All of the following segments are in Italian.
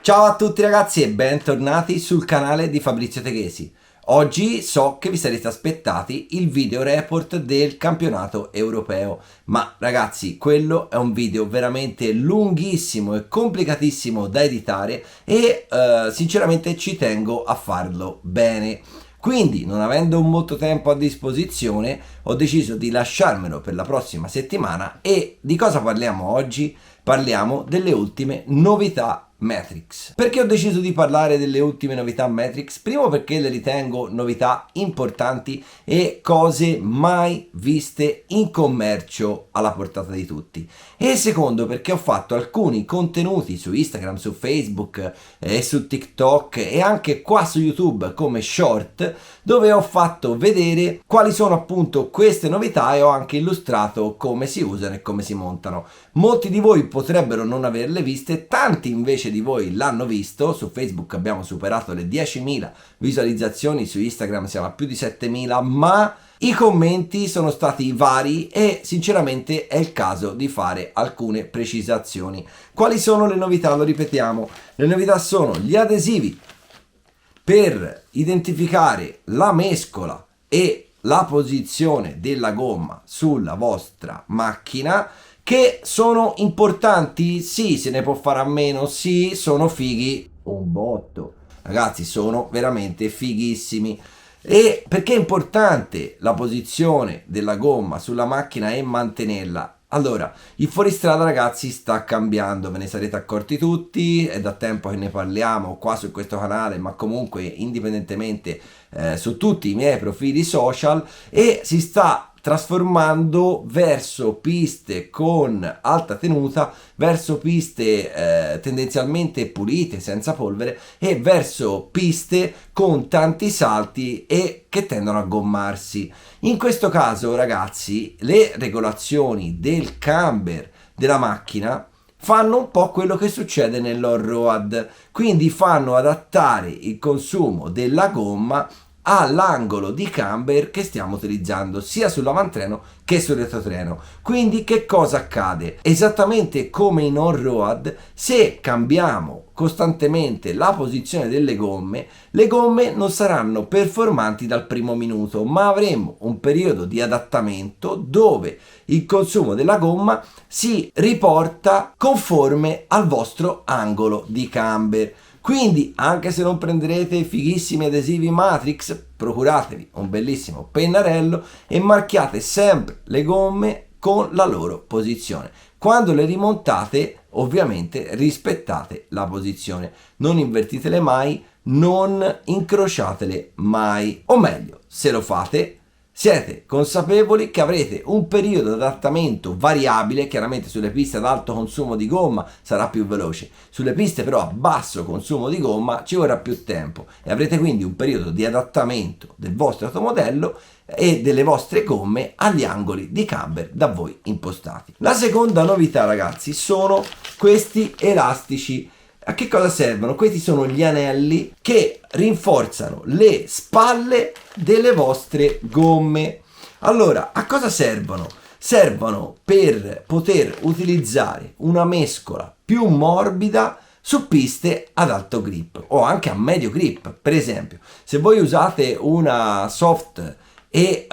Ciao a tutti ragazzi e bentornati sul canale di Fabrizio Teghesi. Oggi so che vi sarete aspettati il video report del campionato europeo, ma ragazzi quello è un video veramente lunghissimo e complicatissimo da editare e sinceramente ci tengo a farlo bene. Quindi, non avendo molto tempo a disposizione, ho deciso di lasciarmelo per la prossima settimana. E di cosa parliamo oggi? Parliamo delle ultime novità Matrix. Perché ho deciso di parlare delle ultime novità Matrix? Primo perché le ritengo novità importanti e cose mai viste in commercio alla portata di tutti. E secondo perché ho fatto alcuni contenuti su Instagram, su Facebook e su TikTok e anche qua su YouTube come short, dove ho fatto vedere quali sono appunto queste novità e ho anche illustrato come si usano e come si montano. Molti di voi potrebbero non averle viste, tanti invece di voi l'hanno visto. Su Facebook abbiamo superato le 10.000 visualizzazioni, su Instagram siamo a più di 7.000, ma i commenti sono stati vari e sinceramente è il caso di fare alcune precisazioni. Quali sono le novità? Lo ripetiamo, le novità sono gli adesivi per identificare la mescola e la posizione della gomma sulla vostra macchina, che sono importanti? Sì, se ne può fare a meno, sì, sono fighi un botto. Ragazzi, sono veramente fighissimi. E perché è importante la posizione della gomma sulla macchina e mantenerla? Allora, il fuoristrada ragazzi sta cambiando, ve ne sarete accorti tutti, è da tempo che ne parliamo qua su questo canale, ma comunque indipendentemente su tutti i miei profili social, e si sta trasformando verso piste con alta tenuta, verso piste tendenzialmente pulite, senza polvere, e verso piste con tanti salti e che tendono a gommarsi. In questo caso ragazzi le regolazioni del camber della macchina fanno un po' quello che succede nell'on-road, quindi fanno adattare il consumo della gomma all'angolo di camber che stiamo utilizzando sia sull'avantreno che sul retrotreno. Quindi che cosa accade? Esattamente come in on-road, se cambiamo costantemente la posizione delle gomme, le gomme non saranno performanti dal primo minuto, ma avremo un periodo di adattamento dove il consumo della gomma si riporta conforme al vostro angolo di camber. Quindi anche se non prenderete i fighissimi adesivi Matrix, procuratevi un bellissimo pennarello e marchiate sempre le gomme con la loro posizione. Quando le rimontate, ovviamente rispettate la posizione, non invertitele mai, non incrociatele mai, o meglio, se lo fate siete consapevoli che avrete un periodo di adattamento variabile. Chiaramente sulle piste ad alto consumo di gomma sarà più veloce, sulle piste però a basso consumo di gomma ci vorrà più tempo e avrete quindi un periodo di adattamento del vostro automodello e delle vostre gomme agli angoli di camber da voi impostati. La seconda novità ragazzi sono questi elastici. A che cosa servono? Questi sono gli anelli che rinforzano le spalle delle vostre gomme. Allora, a cosa servono? Servono per poter utilizzare una mescola più morbida su piste ad alto grip o anche a medio grip. Per esempio, se voi usate una soft e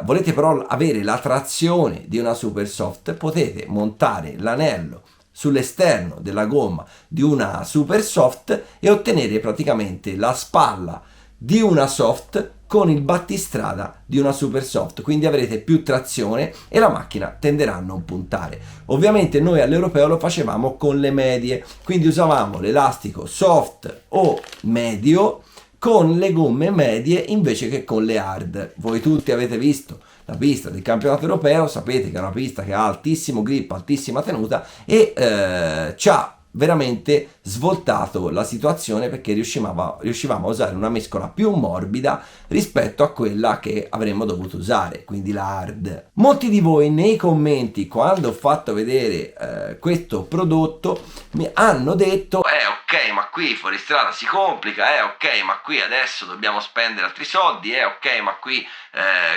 volete però avere la trazione di una super soft, potete montare l'anello sull'esterno della gomma di una super soft e ottenere praticamente la spalla di una soft con il battistrada di una super soft, quindi avrete più trazione e la macchina tenderà a non puntare. Ovviamente noi all'europeo lo facevamo con le medie, quindi usavamo l'elastico soft o medio con le gomme medie invece che con le hard. Voi tutti avete visto la pista del campionato europeo, sapete che è una pista che ha altissimo grip, altissima tenuta e ci ha veramente svoltato la situazione perché riuscivamo a usare una mescola più morbida rispetto a quella che avremmo dovuto usare, quindi la hard. Molti di voi nei commenti, quando ho fatto vedere questo prodotto, mi hanno detto ok, ma qui fuori strada si complica, ok, ma qui adesso dobbiamo spendere altri soldi, ok, ma qui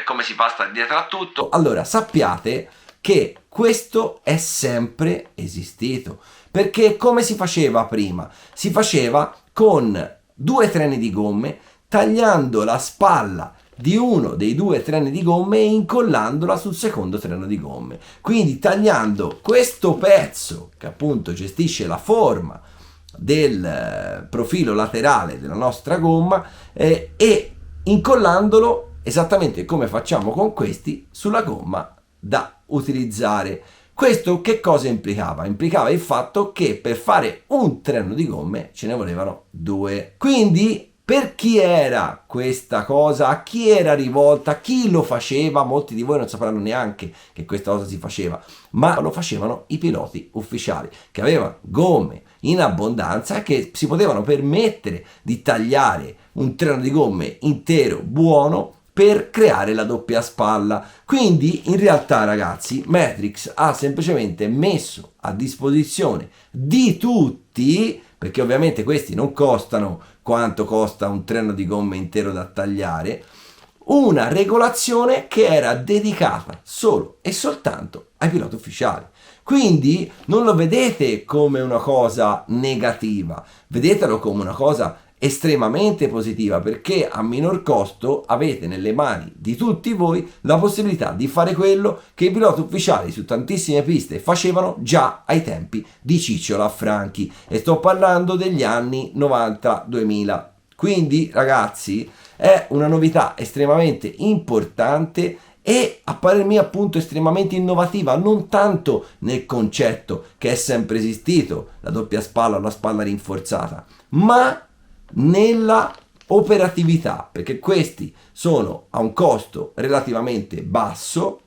come si fa a stare dietro a tutto. Allora sappiate che questo è sempre esistito, perché come si faceva prima? Si faceva con 2 treni di gomme, tagliando la spalla di uno dei 2 treni di gomme e incollandola sul secondo treno di gomme. Quindi tagliando questo pezzo che appunto gestisce la forma del profilo laterale della nostra gomma e incollandolo esattamente come facciamo con questi sulla gomma da utilizzare. Questo che cosa implicava? Implicava il fatto che per fare un treno di gomme ce ne volevano 2. Quindi per chi era questa cosa? A chi era rivolta? Chi lo faceva? Molti di voi non sapranno neanche che questa cosa si faceva, ma lo facevano i piloti ufficiali che avevano gomme in abbondanza e che si potevano permettere di tagliare un treno di gomme intero buono per creare la doppia spalla. Quindi in realtà, ragazzi, Matrix ha semplicemente messo a disposizione di tutti, perché ovviamente questi non costano quanto costa un treno di gomme intero da tagliare, una regolazione che era dedicata solo e soltanto ai piloti ufficiali. Quindi non lo vedete come una cosa negativa, vedetelo come una cosa estremamente positiva, perché a minor costo avete nelle mani di tutti voi la possibilità di fare quello che i piloti ufficiali su tantissime piste facevano già ai tempi di Ciccio Lanfranchi, e sto parlando degli anni 90-2000. Quindi ragazzi, è una novità estremamente importante e a parer mio appunto estremamente innovativa, non tanto nel concetto che è sempre esistito, la doppia spalla o la spalla rinforzata, ma nella operatività, perché questi sono a un costo relativamente basso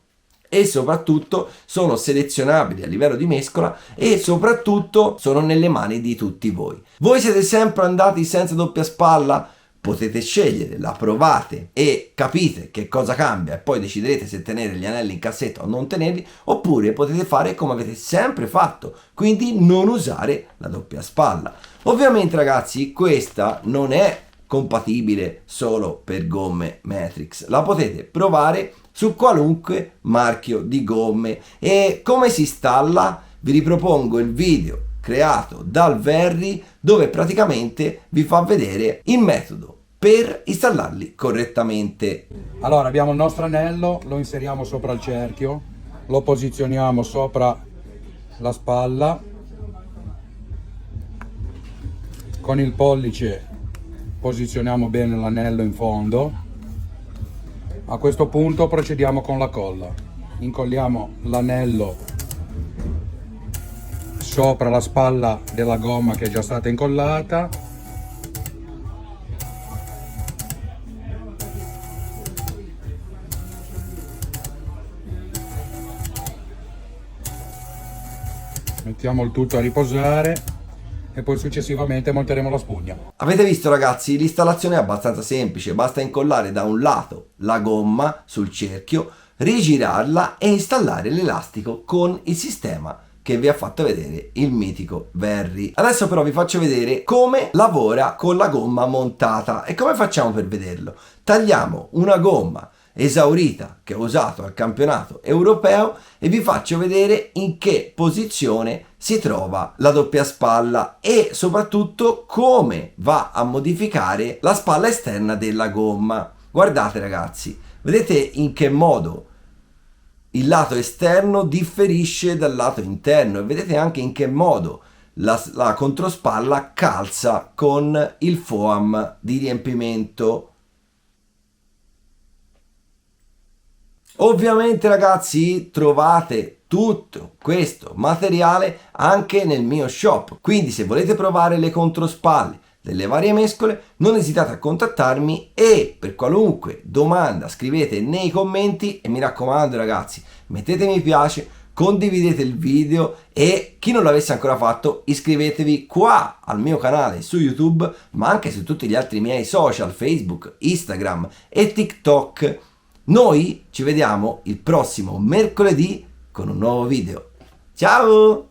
e soprattutto sono selezionabili a livello di mescola e soprattutto sono nelle mani di tutti voi. Voi siete sempre andati senza doppia spalla? Potete scegliere, la provate e capite che cosa cambia e poi deciderete se tenere gli anelli in cassetta o non tenerli, oppure potete fare come avete sempre fatto, quindi non usare la doppia spalla. Ovviamente ragazzi, questa non è compatibile solo per gomme Matrix, la potete provare su qualunque marchio di gomme. E come si installa? Vi ripropongo il video creato dal Verri, dove praticamente vi fa vedere il metodo per installarli correttamente. Allora abbiamo il nostro anello, lo inseriamo sopra il cerchio, lo posizioniamo sopra la spalla, con il pollice posizioniamo bene l'anello in fondo. A questo punto procediamo con la colla, incolliamo l'anello sopra la spalla della gomma che è già stata incollata. Mettiamo il tutto a riposare e poi successivamente monteremo la spugna. Avete visto ragazzi, l'installazione è abbastanza semplice, basta incollare da un lato la gomma sul cerchio, rigirarla e installare l'elastico con il sistema che vi ha fatto vedere il mitico Verri. Adesso però vi faccio vedere come lavora con la gomma montata. E come facciamo per vederlo? Tagliamo una gomma esaurita che ho usato al campionato europeo e vi faccio vedere in che posizione si trova la doppia spalla e soprattutto come va a modificare la spalla esterna della gomma. Guardate ragazzi, vedete in che modo il lato esterno differisce dal lato interno e vedete anche in che modo la controspalla calza con il foam di riempimento. Ovviamente ragazzi trovate tutto questo materiale anche nel mio shop, quindi se volete provare le controspalle delle varie mescole non esitate a contattarmi e per qualunque domanda scrivete nei commenti e mi raccomando ragazzi mettete mi piace, condividete il video e chi non l'avesse ancora fatto iscrivetevi qua al mio canale su YouTube ma anche su tutti gli altri miei social, Facebook, Instagram e TikTok. Noi ci vediamo il prossimo mercoledì con un nuovo video. Ciao!